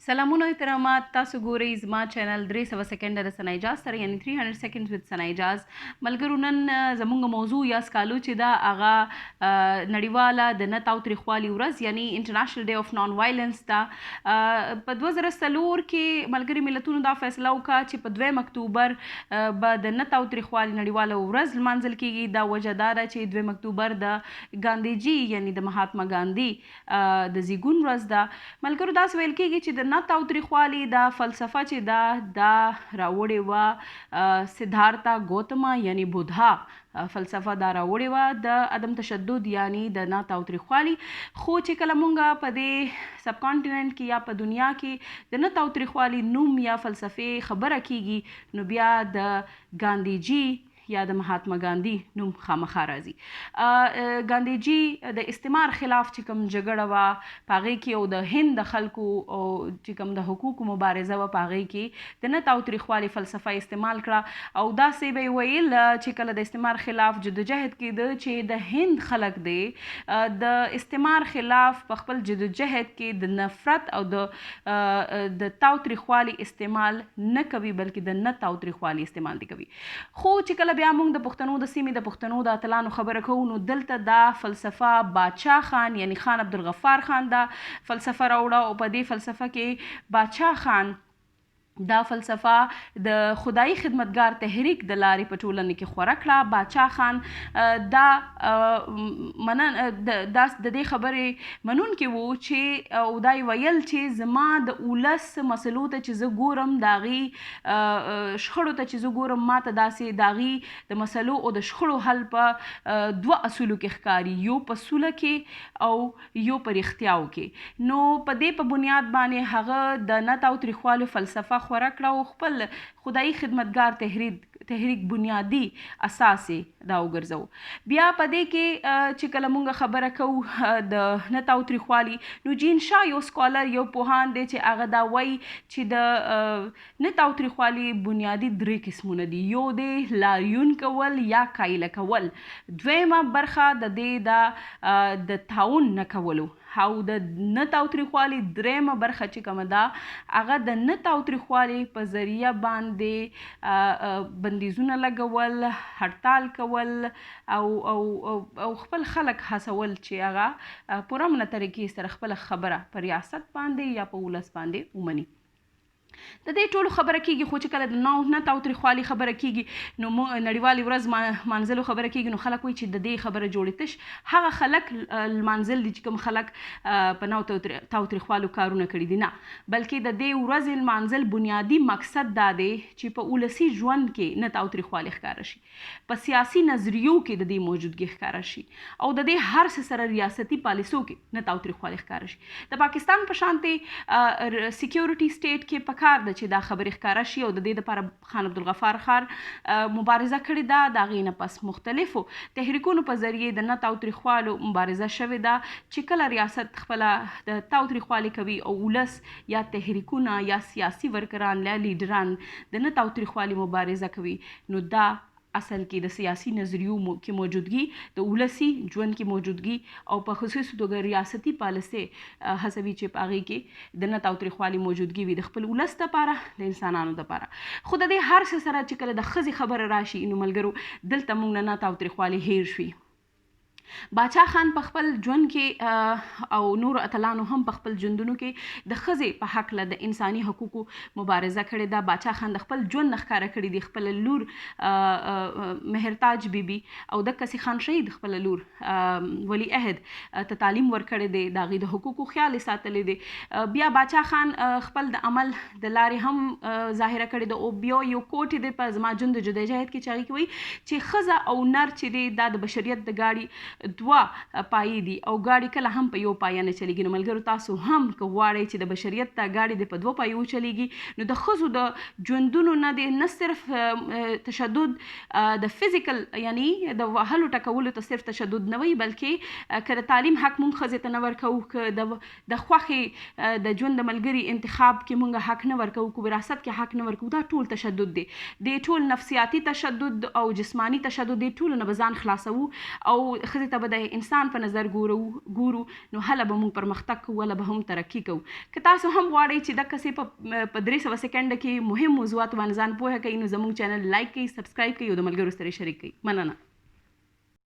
سلامونه احترامات، تاسو ګورئ زما چینل 300 سکنډه د ثنا اجاز سره، یعنی 300 seconds with ثنا اجاز. ملګرو، نن زموږ موضوع یا سکالو چې دا هغه نړیواله د نه تاوتریخوالي ورځ یعنی انټرنیشنل ډے اف نان وایلنس ده. په 2004 کې ملګري ملتونو دا فیصله وکړه چې په 2 اکتوبر به د نه تاوتریخوالي نړیواله ورځ لمانځل کیږي. دا وجه دا ده چې 2 اکتوبر د ګاندهیجي یعنی د مهاتما ګاندي د زیږون ورځ ده. ملګرو، داسې ویل کیږي چې د نه تاوتریخوالي دا فلسفه چې دا راوړې وه سدھارتا ګوتما یعنی بودا فلسفه دا راوړې وه د عدم تشدد یعنی د نه تاوتریخوالي. خو چې کله مونږ په دې سب کانټیننټ کې یا په دنیا کې د نه تاوتریخوالي نوم یا فلسفې خبره کیږي نو بیا د ګاندهیجي یا د مهاتما ګاندي نوم خامخا راځي. ګاندهیجي د استعمار خلاف چې کوم جګړه وه په هغې کې او د هند د خلکو او چې کوم د حقوقو مبارزه وه په هغې کې د نه تاوتریخوالي فلسفه استعمال کړه او داسې به یې ویل چې کله د استعمار خلاف جدوجهد کېده چې د هند خلک دی د استعمار خلاف په خپل جدوجهد کې د نفرت او د تاوتریخوالي استعمال نه کوي بلکې د نه تاوتریخوالي استعمال دی کوي. خو چې کله بیا موږ د پښتنو د سیمې د پښتنو د اتلانو خبره کوو نو دلته دا فلسفه باچا خان یعنی خان عبدالغفار خان دا فلسفه راوړه او په دې فلسفه کې باچا خان دا فلسفه د خدایي خدمتګار تحریک د لارې په ټولنه کې خوره کړه. باچا خان د دې خبرې منونکی و چې او دا ویل چې زما د اولس مسلو ته چې زه ګورم د هغې شخړو ته چې زه ګورم ما ته داسې د هغې د مسلو او د شخړو حل په 2 اصولو کې ښکاري، یو په سوله کې او یو په رښتیاو کې. نو په دې په بنیاد باندې هغه د نه تاوتریخوالي فلسفه خوره کړه او خپل خدایي خدمتګار تحریک بنیادی اساس دا وګرځو. بیا په دې کې چې کله مونږ خبره کوو د نه تاوتریخوالي نو جین شاه یو سکالر یو پوهان دی چې هغه دا وایي چې د نه تاوتریخوالي بنیادی 3 قسمونه دي. یو دی لاریون کول یا کایله کول، دویمه برخه د دې د تعاون نه کولو او د نه تاوتریخوالي دریمه برخه چې کومه ده هغه د نه تاوتریخوالي په ذریعه باندې بندیزونه لګول، هړتال کول او خپل خلک هڅول چې هغه په امنه طریقې سره خپل خبره په ریاست باندې یا په ولس باندې ومني. د دې ټولو خبره کیږي خو چې کله د نه تاوتریخوالي خبره کیږي نو نړیوالې ورځ مانځلو خبره کیږي نو خلک وایي چې د دې خبره جوړې تش هغه خلک لمانځل دي چې کوم خلک په نه تاوتریخوالو کارونه کړي دي، نه بلکې د دې ورځې لمانځل بنیادي مقصد دا دی چې په ولسي ژوند کې نه تاوتریخوالي ښکاره شي، په سیاسي نظریو کې د دې موجودګي ښکاره شي او د دې هر څه سره ریاستي پالیسو کې نه تاوتریخوالي ښکاره شي. د پاکستان په شانتې سکیورټي سټیټ کې کار ده چې دا خبرې ښکاره شي او د دې لپاره خان عبدالغفار خان مبارزه کړې ده. د هغې نه پس مختلفو تحریکونو په ذریعې د نه تاوتریخوالو مبارزه شوې ده چې کله ریاست خپله د تاوتریخوالي کوي او ولس یا تحریکونه یا سیاسي ورکران یا لیډران د نه تاوتریخوالي مبارزه کوي نو دا اصل کې د سیاسي نظریو کې موجودګي، د ولسي ژوند کې موجودګي او په خصوصي توګه ریاستي پالیسۍ هڅوي چې په هغې کې د نه تاوتریخوالي موجودګي وي د خپل ولس دپاره د انسانانو دپاره. خو د دې هر څه سره چې کله د ښځې خبره راشي نو ملګرو دلته موږ نه تاوتریخوالي هیر شوي. باچا خان په خپل ژوند کې او نور اتلانو هم په خپل ژوندونو کې د ښځې په هکله د انساني حقوقو مبارزه کړې ده. باچا خان د خپل ژوند نه ښکاره کړي دي، خپل لور مهرتاج بیبي او دقسې خان شهید خپل لور ولی عهد ته تعلیم ورکړی دی، د هغې د حقوقو خیال یې ساتلی دی. بیا باچا خان خپل د عمل د لارې هم ظاهره کړې ده او بیا یو کوټ دی په زما ژوند د جدوجهد کې چې هغې کې وایي چې ښځه او نر چې دی دا د بشریت د ګاډي 2 پایې دي او ګاډي کله هم په یو پایه نه چلیږي. نو ملګرو تاسو هم که غواړئ چې د بشریت ته ګاډي د په 2 پایو چلیږي نو د ښځو د ژوندونو نه دی نه صرف تشدد د فزیکل یعنی د وهلو ټکولو ته صرف تشدد نه وي بلکې که د تعلیم حق مونږ ښځې ته نه ورکوو، که د خوښې د ژوند د ملګري انتخاب کې مونږ حق نه ورکوو، که وراثت کې حق نه ورکوو، دا ټول تشدد دی. د ټول نفسیاتي تشدد او جسمانی تشدد دی ټولو نه به ځان خلاصوو او ښځې ښځې ته به د انسان په نظر ګورو نو هله به موږ پرمختګ کوو، هله به هم ترقي کوو. که تاسو هم غواړئ چې دقسې په 300 سکنډه کې مهم موضوعات باندې ځان پوهه کوئ نو زموږ چینل لایک کړئ، سبسکرایب کړئ او د ملګرو سره شریک کړئ. مننه.